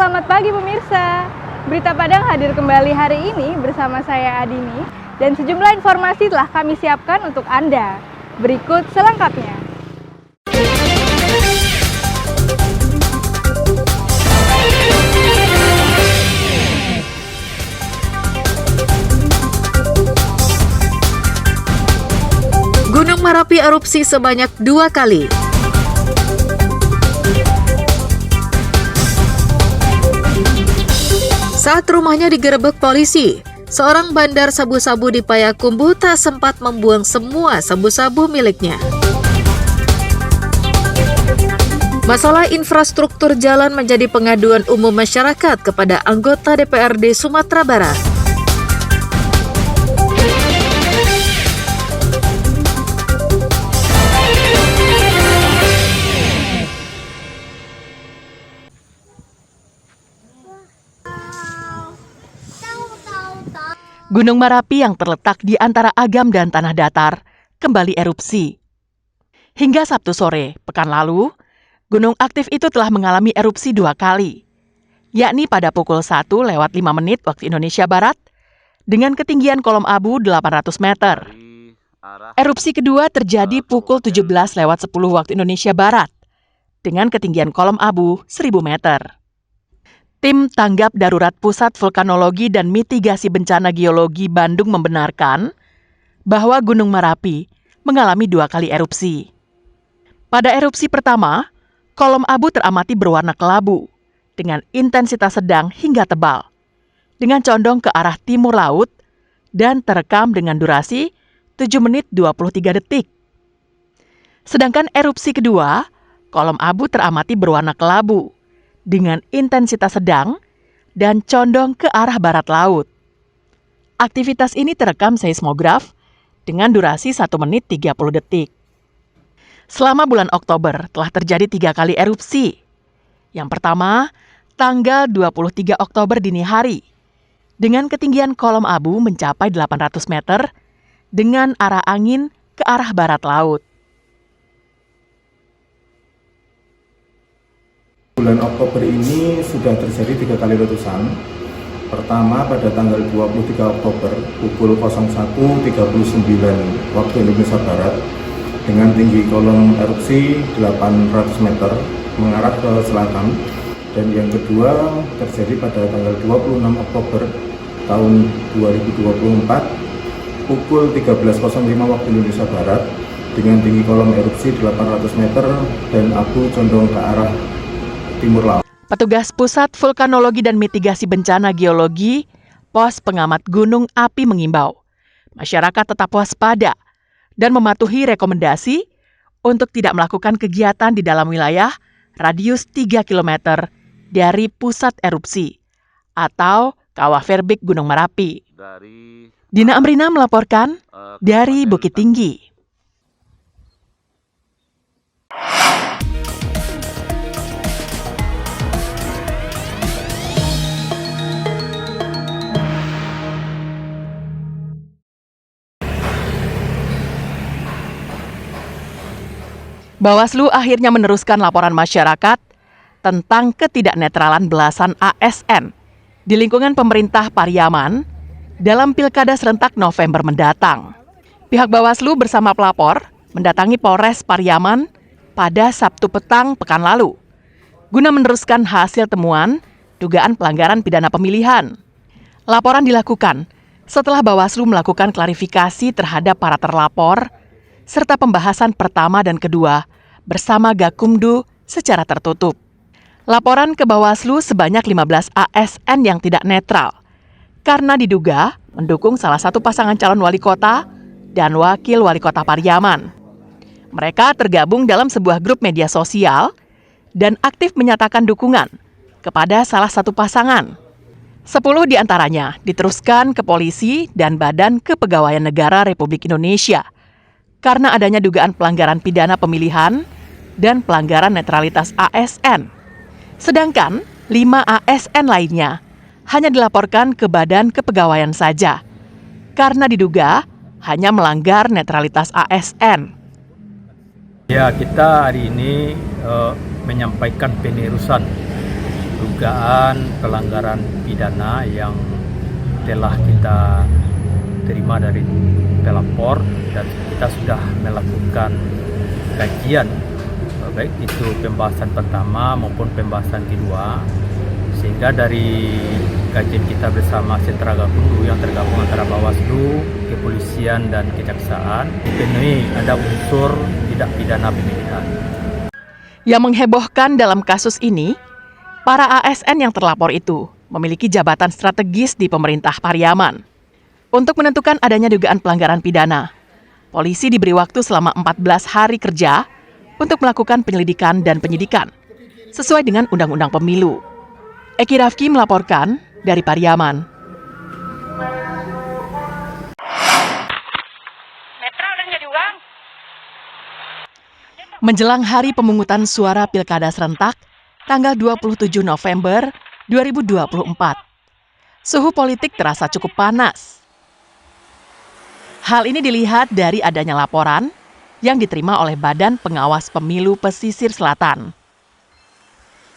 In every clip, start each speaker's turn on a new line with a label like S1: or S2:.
S1: Selamat pagi pemirsa. Berita Padang hadir kembali hari ini bersama saya Adini dan sejumlah informasi telah kami siapkan untuk Anda. Berikut selengkapnya.
S2: Gunung Merapi erupsi sebanyak 2 kali. Saat rumahnya digerebek polisi, seorang bandar sabu-sabu di Payakumbuh tak sempat membuang semua sabu-sabu miliknya. Masalah infrastruktur jalan menjadi pengaduan umum masyarakat kepada anggota DPRD Sumatera Barat.
S3: Gunung Merapi yang terletak di antara Agam dan Tanah Datar kembali erupsi. Hingga Sabtu sore, pekan lalu, gunung aktif itu telah mengalami erupsi 2 kali, yakni pada pukul 1:05 waktu Indonesia Barat dengan ketinggian kolom abu 800 meter. Erupsi kedua terjadi pukul 17:10 waktu Indonesia Barat dengan ketinggian kolom abu 1000 meter. Tim Tanggap Darurat Pusat Vulkanologi dan Mitigasi Bencana Geologi Bandung membenarkan bahwa Gunung Merapi mengalami 2 kali erupsi. Pada erupsi pertama, kolom abu teramati berwarna kelabu dengan intensitas sedang hingga tebal, dengan condong ke arah timur laut dan terekam dengan durasi 7 menit 23 detik. Sedangkan erupsi kedua, kolom abu teramati berwarna kelabu dengan intensitas sedang dan condong ke arah barat laut. Aktivitas ini terekam seismograf dengan durasi 1 menit 30 detik. Selama bulan Oktober telah terjadi 3 kali erupsi. Yang pertama, tanggal 23 Oktober dini hari, dengan ketinggian kolom abu mencapai 800 meter dengan arah angin ke arah barat laut.
S4: Bulan Oktober ini sudah terjadi 3 kali letusan. Pertama pada tanggal 23 Oktober pukul 01.39 waktu Indonesia Barat dengan tinggi kolom erupsi 800 meter mengarah ke selatan. Dan yang kedua terjadi pada tanggal 26 Oktober tahun 2024 pukul 13.05 waktu Indonesia Barat dengan tinggi kolom erupsi 800 meter dan abu condong ke arah timur laut.
S3: Petugas Pusat Vulkanologi dan Mitigasi Bencana Geologi, Pos Pengamat Gunung Api mengimbau masyarakat tetap waspada dan mematuhi rekomendasi untuk tidak melakukan kegiatan di dalam wilayah radius 3 km dari pusat erupsi atau Kawah Verbik Gunung Merapi. Dina Amrina melaporkan dari Bukit Tinggi. Bawaslu akhirnya meneruskan laporan masyarakat tentang ketidaknetralan belasan ASN di lingkungan pemerintah Pariaman dalam Pilkada serentak November mendatang. Pihak Bawaslu bersama pelapor mendatangi Polres Pariaman pada Sabtu petang pekan lalu guna meneruskan hasil temuan dugaan pelanggaran pidana pemilihan. Laporan dilakukan setelah Bawaslu melakukan klarifikasi terhadap para terlapor serta pembahasan pertama dan kedua bersama Gakumdu secara tertutup. Laporan ke Bawaslu sebanyak 15 ASN yang tidak netral karena diduga mendukung salah satu pasangan calon wali kota dan wakil wali kota Pariaman. Mereka tergabung dalam sebuah grup media sosial dan aktif menyatakan dukungan kepada salah satu pasangan. 10 diantaranya diteruskan ke polisi dan Badan Kepegawaian Negara Republik Indonesia karena adanya dugaan pelanggaran pidana pemilihan dan pelanggaran netralitas ASN. Sedangkan 5 ASN lainnya hanya dilaporkan ke Badan Kepegawaian saja karena diduga hanya melanggar netralitas ASN.
S5: Ya, kita hari ini menyampaikan penerusan dugaan pelanggaran pidana yang telah kita terima dari pelapor, dan kita sudah melakukan kajian baik itu pembahasan pertama maupun pembahasan kedua, sehingga dari kajian kita bersama Sentra Gakumdu yang tergabung antara Bawaslu, Kepolisian dan Kejaksaan dipenuhi ada unsur tidak pidana pemilihan.
S3: Yang menghebohkan dalam kasus ini, para ASN yang terlapor itu memiliki jabatan strategis di pemerintah Pariaman. Untuk menentukan adanya dugaan pelanggaran pidana, polisi diberi waktu selama 14 hari kerja untuk melakukan penyelidikan dan penyidikan sesuai dengan Undang-Undang Pemilu. Eki Rafki melaporkan dari Pariaman. Menjelang hari pemungutan suara Pilkada serentak tanggal 27 November 2024, suhu politik terasa cukup panas. Hal ini dilihat dari adanya laporan yang diterima oleh Badan Pengawas Pemilu Pesisir Selatan.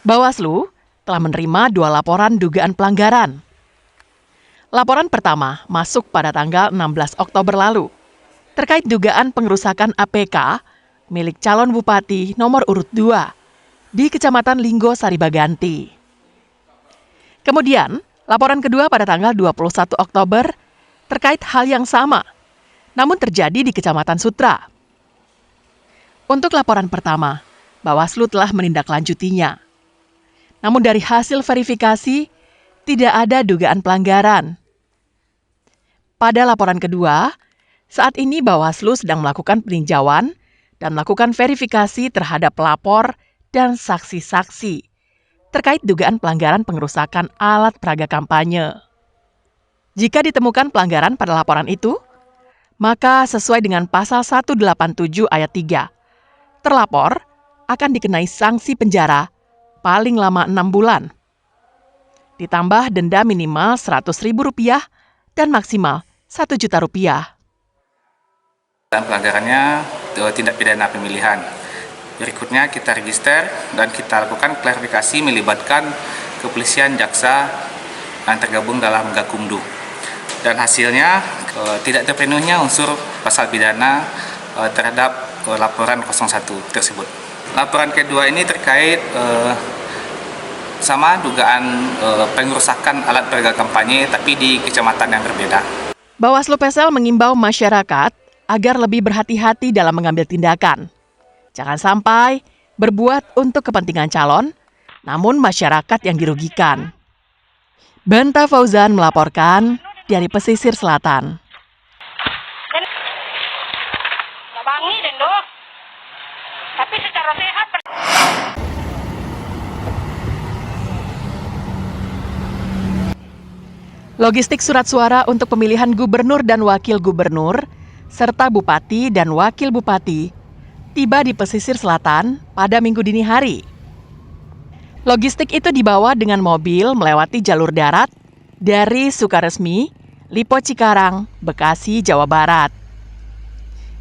S3: Bawaslu telah menerima 2 laporan dugaan pelanggaran. Laporan pertama masuk pada tanggal 16 Oktober lalu, terkait dugaan pengerusakan APK milik calon bupati nomor urut 2 di Kecamatan Linggo Saribaganti. Kemudian, laporan kedua pada tanggal 21 Oktober terkait hal yang sama, namun terjadi di Kecamatan Sutra. Untuk laporan pertama, Bawaslu telah menindaklanjutinya. Namun dari hasil verifikasi, tidak ada dugaan pelanggaran. Pada laporan kedua, saat ini Bawaslu sedang melakukan peninjauan dan melakukan verifikasi terhadap pelapor dan saksi-saksi terkait dugaan pelanggaran pengerusakan alat peraga kampanye. Jika ditemukan pelanggaran pada laporan itu, maka sesuai dengan pasal 187 ayat 3, terlapor akan dikenai sanksi penjara paling lama 6 bulan. Ditambah denda minimal Rp100.000 dan maksimal Rp1.000.000.
S6: Dan pelanggarannya tindak pidana pemilihan. Berikutnya kita register dan kita lakukan klarifikasi melibatkan kepolisian, jaksa yang tergabung dalam Gakumdu. Dan hasilnya tidak terpenuhnya unsur pasal pidana terhadap laporan 01 tersebut. Laporan kedua ini terkait sama dugaan pengerusakan alat peraga kampanye tapi di kecamatan yang berbeda.
S3: Bawaslu Pesel mengimbau masyarakat agar lebih berhati-hati dalam mengambil tindakan. Jangan sampai berbuat untuk kepentingan calon, namun masyarakat yang dirugikan. Banta Fauzan melaporkan dari Pesisir Selatan.
S1: Tapi secara sehat.
S3: Logistik surat suara untuk pemilihan gubernur dan wakil gubernur, serta bupati dan wakil bupati, tiba di Pesisir Selatan pada Minggu dini hari. Logistik itu dibawa dengan mobil melewati jalur darat dari Sukaresmi, Lipo Cikarang, Bekasi, Jawa Barat.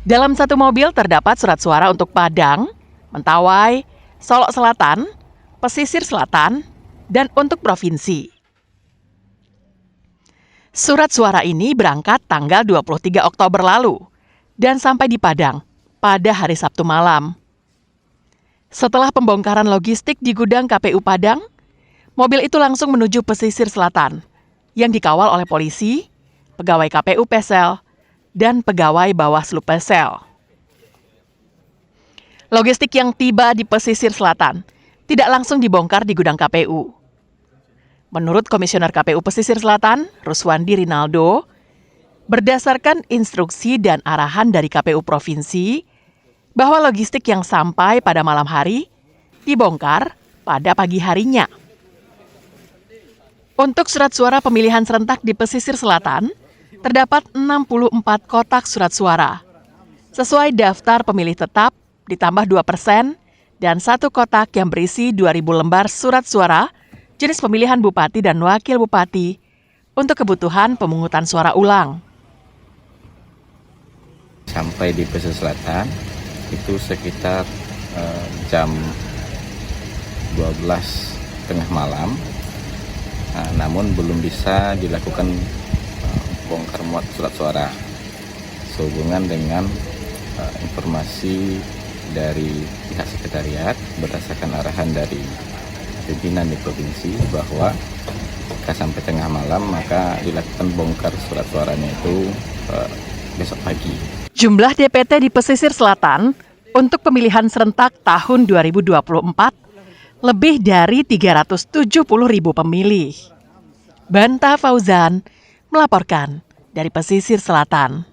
S3: Dalam satu mobil terdapat surat suara untuk Padang, Mentawai, Solok Selatan, Pesisir Selatan, dan untuk provinsi. Surat suara ini berangkat tanggal 23 Oktober lalu dan sampai di Padang pada hari Sabtu malam. Setelah pembongkaran logistik di gudang KPU Padang, mobil itu langsung menuju Pesisir Selatan yang dikawal oleh polisi, pegawai KPU Pesel, dan pegawai Bawaslu Pesel. Logistik yang tiba di Pesisir Selatan tidak langsung dibongkar di gudang KPU. Menurut Komisioner KPU Pesisir Selatan, Ruswandi Rinaldo, berdasarkan instruksi dan arahan dari KPU Provinsi, bahwa logistik yang sampai pada malam hari dibongkar pada pagi harinya. Untuk surat suara pemilihan serentak di Pesisir Selatan, terdapat 64 kotak surat suara. Sesuai daftar pemilih tetap, ditambah 2% dan 1 kotak yang berisi 2.000 lembar surat suara jenis pemilihan bupati dan wakil bupati untuk kebutuhan pemungutan suara ulang.
S7: Sampai di Pesisir Selatan itu sekitar jam 12 tengah malam, namun belum bisa dilakukan bongkar muat surat suara sehubungan dengan informasi dari pihak sekretariat berdasarkan arahan dari pimpinan di provinsi bahwa jika sampai tengah malam maka dilakukan bongkar surat suaranya itu besok pagi.
S3: Jumlah DPT di pesisir selatan untuk pemilihan serentak tahun 2024 lebih dari 370.000 pemilih. Banta Fauzan melaporkan dari pesisir selatan.